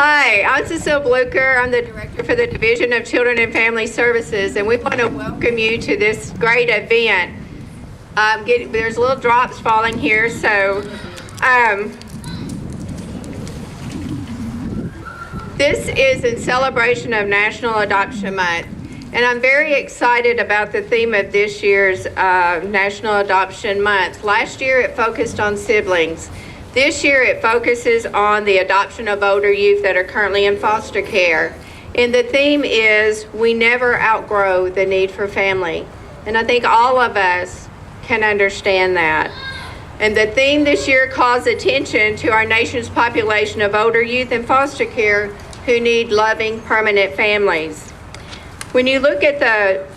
Hi, I'm Cecile Blucker. I'm the Director for the Division of Children and Family Services, and we want to welcome you to this great event. There's little drops falling here, so this is in celebration of National Adoption Month, and I'm very excited about the theme of this year's National Adoption Month. Last year it focused on siblings. This year it focuses on the adoption of older youth that are currently in foster care. And the theme is, we never outgrow the need for family. And I think all of us can understand that. And the theme this year calls attention to our nation's population of older youth in foster care who need loving, permanent families. When you look at the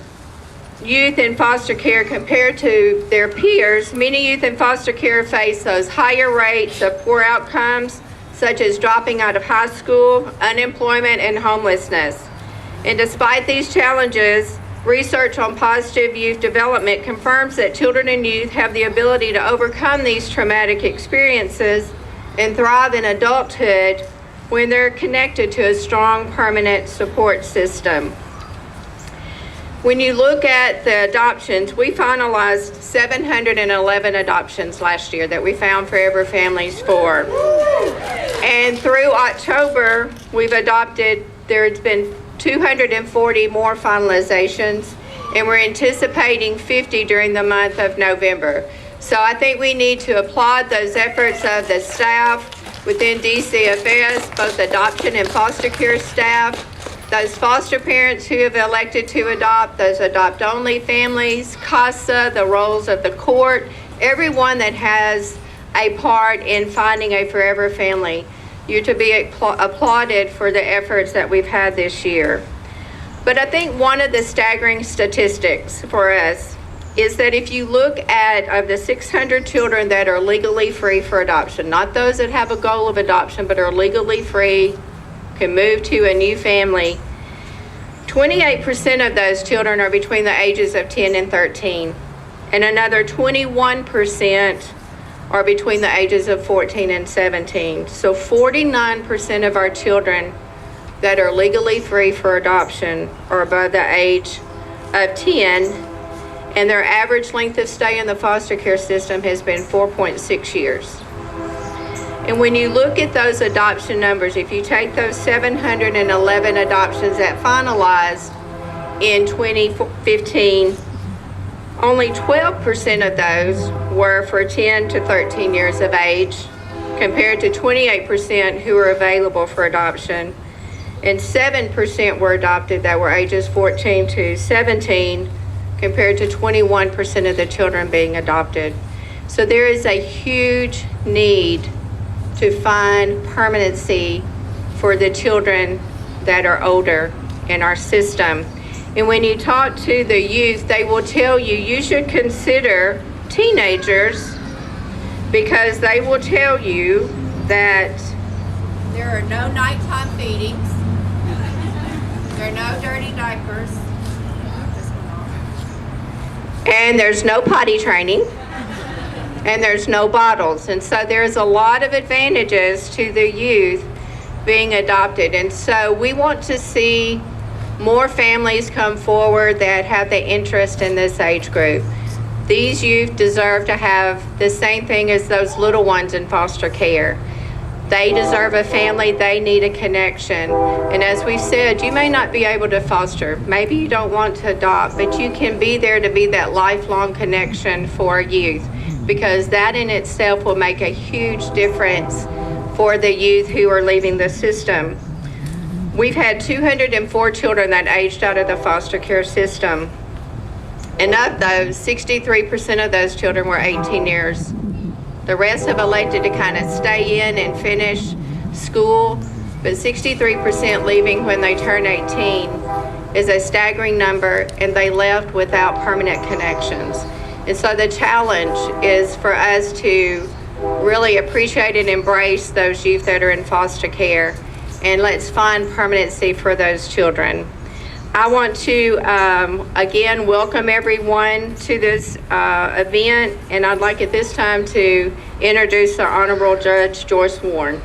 youth in foster care compared to their peers, many youth in foster care face those higher rates of poor outcomes, such as dropping out of high school, unemployment, and homelessness. And despite these challenges, research on positive youth development confirms that children and youth have the ability to overcome these traumatic experiences and thrive in adulthood when they're connected to a strong, permanent support system. When you look at the adoptions, we finalized 711 adoptions last year that we found forever families for. And through October, there's been 240 more finalizations, and we're anticipating 50 during the month of November. So I think we need to applaud those efforts of the staff within DCFS, both adoption and foster care staff, those foster parents who have elected to adopt, those adopt-only families, CASA, the roles of the court, everyone that has a part in finding a forever family. You're to be applauded for the efforts that we've had this year. But I think one of the staggering statistics for us is that if you look at of the 600 children that are legally free for adoption, not those that have a goal of adoption, but are legally free, can move to a new family, 28% of those children are between the ages of 10 and 13, and another 21% are between the ages of 14 and 17. So 49% of our children that are legally free for adoption are above the age of 10, and their average length of stay in the foster care system has been 4.6 years. And when you look at those adoption numbers, if you take those 711 adoptions that finalized in 2015, only 12% of those were for 10 to 13 years of age, compared to 28% who were available for adoption, and 7% were adopted that were ages 14 to 17, compared to 21% of the children being adopted. So there is a huge need to find permanency for the children that are older in our system. And when you talk to the youth, they will tell you you should consider teenagers, because they will tell you that there are no nighttime feedings, there are no dirty diapers, and there's no potty training, and there's no bottles. And so there's a lot of advantages to the youth being adopted. And so we want to see more families come forward that have the interest in this age group. These youth deserve to have the same thing as those little ones in foster care. They deserve a family, they need a connection. And as we said, you may not be able to foster, maybe you don't want to adopt, but you can be there to be that lifelong connection for youth, because that in itself will make a huge difference for the youth who are leaving the system. We've had 204 children that aged out of the foster care system, and of those, 63% of those children were 18 years. The rest have elected to kind of stay in and finish school, but 63% leaving when they turn 18 is a staggering number, and they left without permanent connections. And so the challenge is for us to really appreciate and embrace those youth that are in foster care, and let's find permanency for those children. I want to again welcome everyone to this event, and I'd like at this time to introduce our Honorable Judge Joyce Warren.